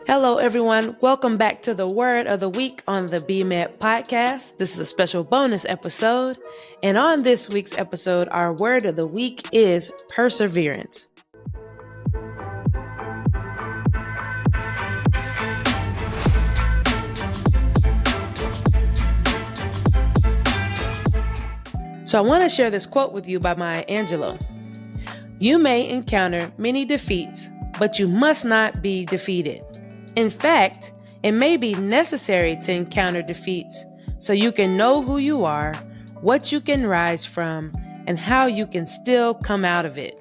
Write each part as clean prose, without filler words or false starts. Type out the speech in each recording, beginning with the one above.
Hello, everyone. Welcome back to the Word of the Week on the Bmed podcast. This is a special bonus episode. And on this week's episode, our Word of the Week is perseverance. So I want to share this quote with you by Maya Angelou. You may encounter many defeats, but you must not be defeated. In fact, it may be necessary to encounter defeats so you can know who you are, what you can rise from, and how you can still come out of it.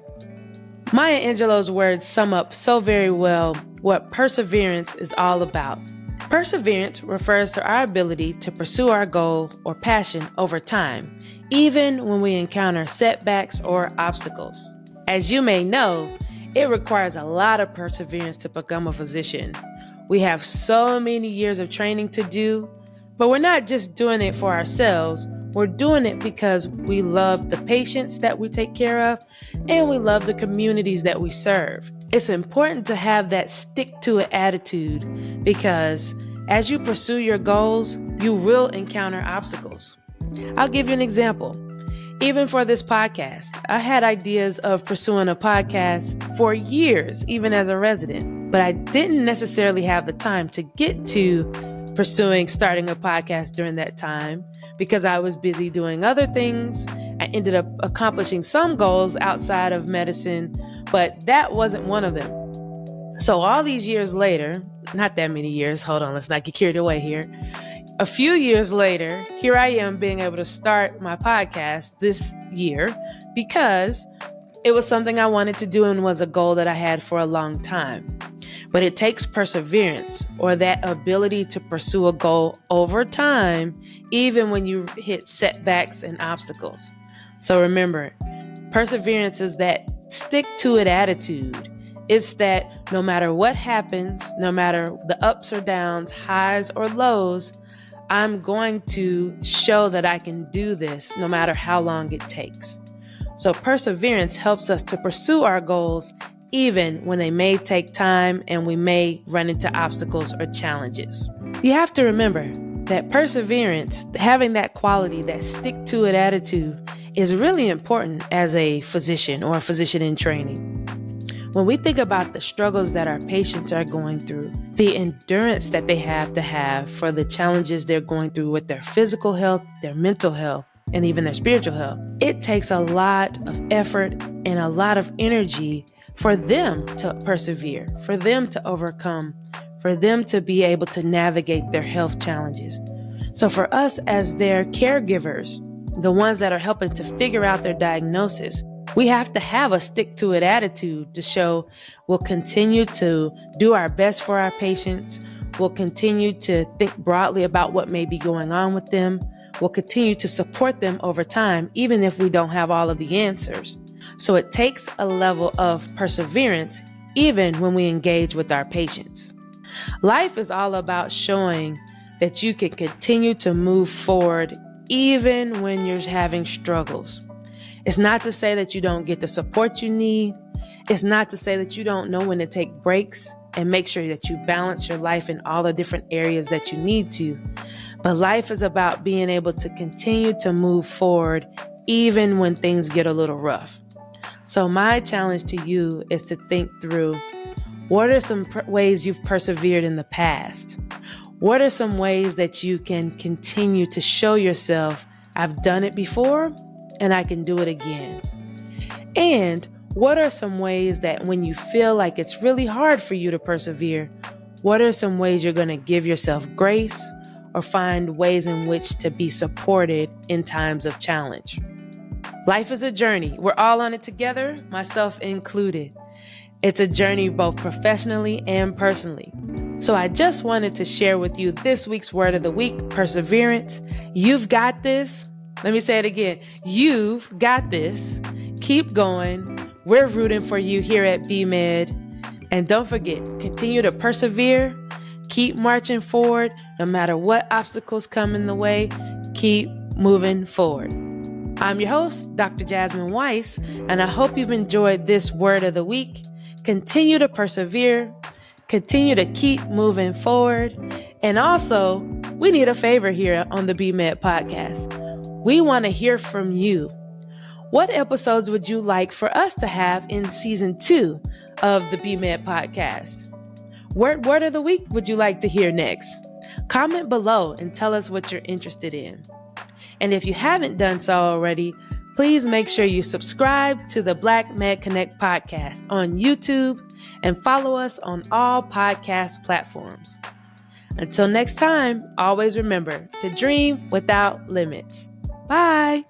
Maya Angelou's words sum up so very well what perseverance is all about. Perseverance refers to our ability to pursue our goal or passion over time, even when we encounter setbacks or obstacles. As you may know, it requires a lot of perseverance to become a physician. We have so many years of training to do, but we're not just doing it for ourselves. We're doing it because we love the patients that we take care of and we love the communities that we serve. It's important to have that stick-to-it attitude because as you pursue your goals, you will encounter obstacles. I'll give you an example. Even for this podcast, I had ideas of pursuing a podcast for years, even as a resident, but I didn't necessarily have the time to get to pursuing starting a podcast during that time because I was busy doing other things. I ended up accomplishing some goals outside of medicine, but that wasn't one of them. So all these years later, not that many years, hold on, let's not get carried away here. A few years later, here I am being able to start my podcast this year because it was something I wanted to do and was a goal that I had for a long time. But it takes perseverance or that ability to pursue a goal over time, even when you hit setbacks and obstacles. So remember, perseverance is that stick-to-it attitude. It's that no matter what happens, no matter the ups or downs, highs or lows, I'm going to show that I can do this no matter how long it takes. So perseverance helps us to pursue our goals even when they may take time and we may run into obstacles or challenges. You have to remember that perseverance, having that quality, that stick-to-it attitude, is really important as a physician or a physician in training. When we think about the struggles that our patients are going through, the endurance that they have to have for the challenges they're going through with their physical health, their mental health, and even their spiritual health, it takes a lot of effort and a lot of energy for them to persevere, for them to overcome, for them to be able to navigate their health challenges. So for us as their caregivers, the ones that are helping to figure out their diagnosis, we have to have a stick-to-it attitude to show we'll continue to do our best for our patients. We'll continue to think broadly about what may be going on with them. We'll continue to support them over time, even if we don't have all of the answers. So it takes a level of perseverance, even when we engage with our patients. Life is all about showing that you can continue to move forward, even when you're having struggles. It's not to say that you don't get the support you need. It's not to say that you don't know when to take breaks and make sure that you balance your life in all the different areas that you need to. But life is about being able to continue to move forward even when things get a little rough. So my challenge to you is to think through, what are some ways you've persevered in the past? What are some ways that you can continue to show yourself, I've done it before, and I can do it again? And what are some ways that when you feel like it's really hard for you to persevere, what are some ways you're going to give yourself grace or find ways in which to be supported in times of challenge? Life is a journey. We're all on it together, myself included. It's a journey both professionally and personally. So I just wanted to share with you this week's Word of the Week, perseverance. You've got this. Let me say it again. You've got this. Keep going. We're rooting for you here at Bmed. And don't forget, continue to persevere. Keep marching forward. No matter what obstacles come in the way, keep moving forward. I'm your host, Dr. Jasmine Weiss, and I hope you've enjoyed this Word of the Week. Continue to persevere. Continue to keep moving forward. And also, we need a favor here on the Bmed podcast. We want to hear from you. What episodes would you like for us to have in season 2 of the Bmed podcast? What word of the week would you like to hear next? Comment below and tell us what you're interested in. And if you haven't done so already, please make sure you subscribe to the Black Med Connect podcast on YouTube and follow us on all podcast platforms. Until next time, always remember to dream without limits. Bye.